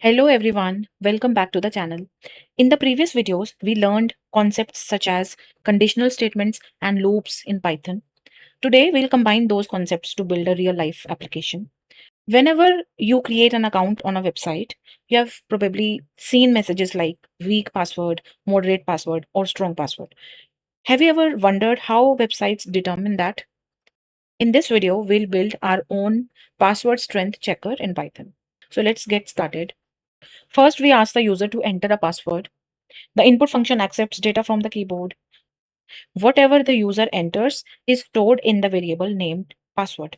Hello everyone, welcome back to the channel. In the previous videos, we learned concepts such as conditional statements and loops in Python. Today, we'll combine those concepts to build a real life application. Whenever you create an account on a website, you have probably seen messages like weak password, moderate password, or strong password. Have you ever wondered how websites determine that? In this video, we'll build our own password strength checker in Python. So let's get started. First, we ask the user to enter a password. The input function accepts data from the keyboard. Whatever the user enters is stored in the variable named password.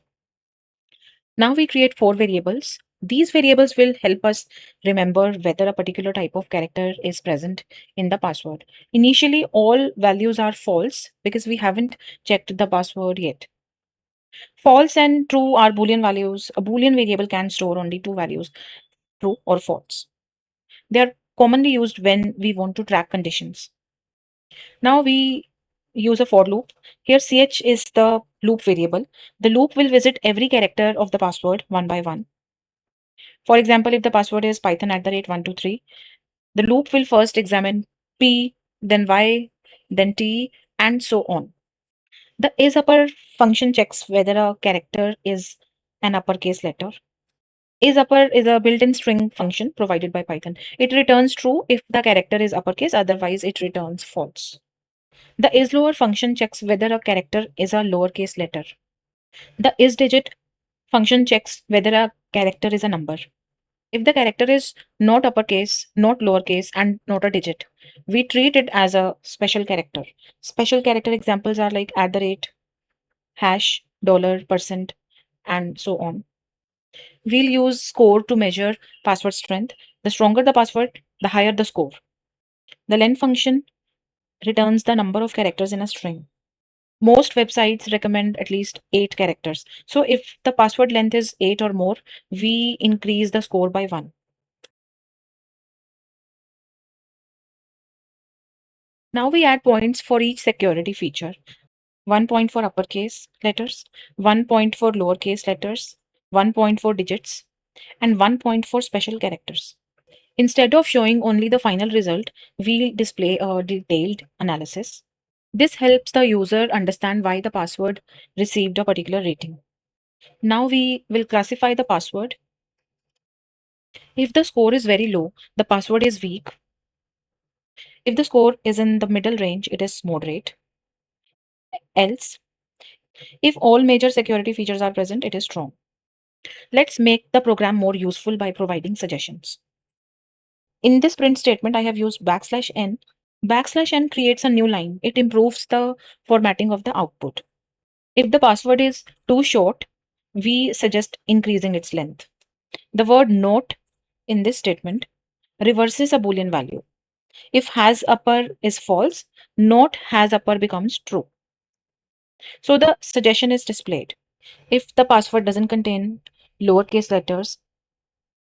Now we create four variables. These variables will help us remember whether a particular type of character is present in the password. Initially, all values are false because we haven't checked the password yet. False and true are Boolean values. A Boolean variable can store only two values, true or false. They are commonly used when we want to track conditions. Now we use a for loop. Here ch is the loop variable. The loop will visit every character of the password one by one. For example, if the password is python @123, the loop will first examine p, then y, then t, and so on. The isupper function checks whether a character is an uppercase letter. Isupper is a built-in string function provided by Python. It returns true if the character is uppercase, otherwise it returns false. The islower function checks whether a character is a lowercase letter. The isdigit function checks whether a character is a number. If the character is not uppercase, not lowercase, and not a digit, we treat it as a special character. Special character examples are like at the rate, hash, dollar, percent, and so on. We'll use score to measure password strength. The stronger the password, the higher the score. The len function returns the number of characters in a string. Most websites recommend at least 8 characters. So if the password length is 8 or more, we increase the score by 1. Now we add points for each security feature. 1 point for uppercase letters, 1 point for lowercase letters, 1 point for digits, and 1 point for special characters. Instead of showing only the final result, we display a detailed analysis. This helps the user understand why the password received a particular rating. Now we will classify the password. If the score is very low, the password is weak. If the score is in the middle range, it is moderate. Else, if all major security features are present, it is strong. Let's make the program more useful by providing suggestions. In this print statement, I have used \n. \n creates a new line. It improves the formatting of the output. If the password is too short, we suggest increasing its length. The word note in this statement reverses a Boolean value. If has upper is false, not has upper becomes true. So the suggestion is displayed. If the password doesn't contain lowercase letters,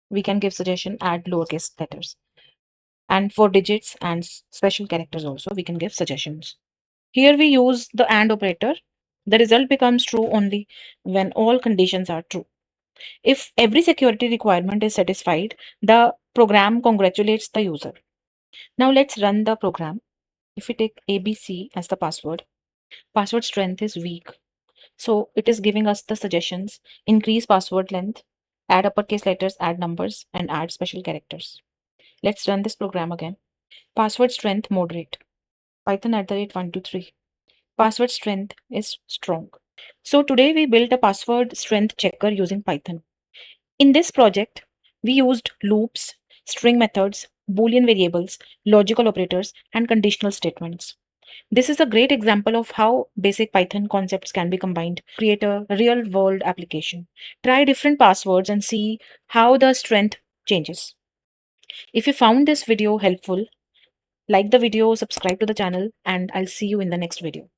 we can give suggestion add lowercase letters. And for digits and special characters also, we can give suggestions. Here we use the AND operator. The result becomes true only when all conditions are true. If every security requirement is satisfied, the program congratulates the user. Now let's run the program. If we take ABC as the password strength is weak. So it is giving us the suggestions, increase password length, add uppercase letters, add numbers, and add special characters. Let's run this program again. Password strength moderate. Python @123. Password strength is strong. So today we built a password strength checker using Python. In this project, we used loops, string methods, Boolean variables, logical operators, and conditional statements. This is a great example of how basic Python concepts can be combined to create a real world application. Try different passwords and see how the strength changes. If you found this video helpful, like the video, subscribe to the channel, and I'll see you in the next video.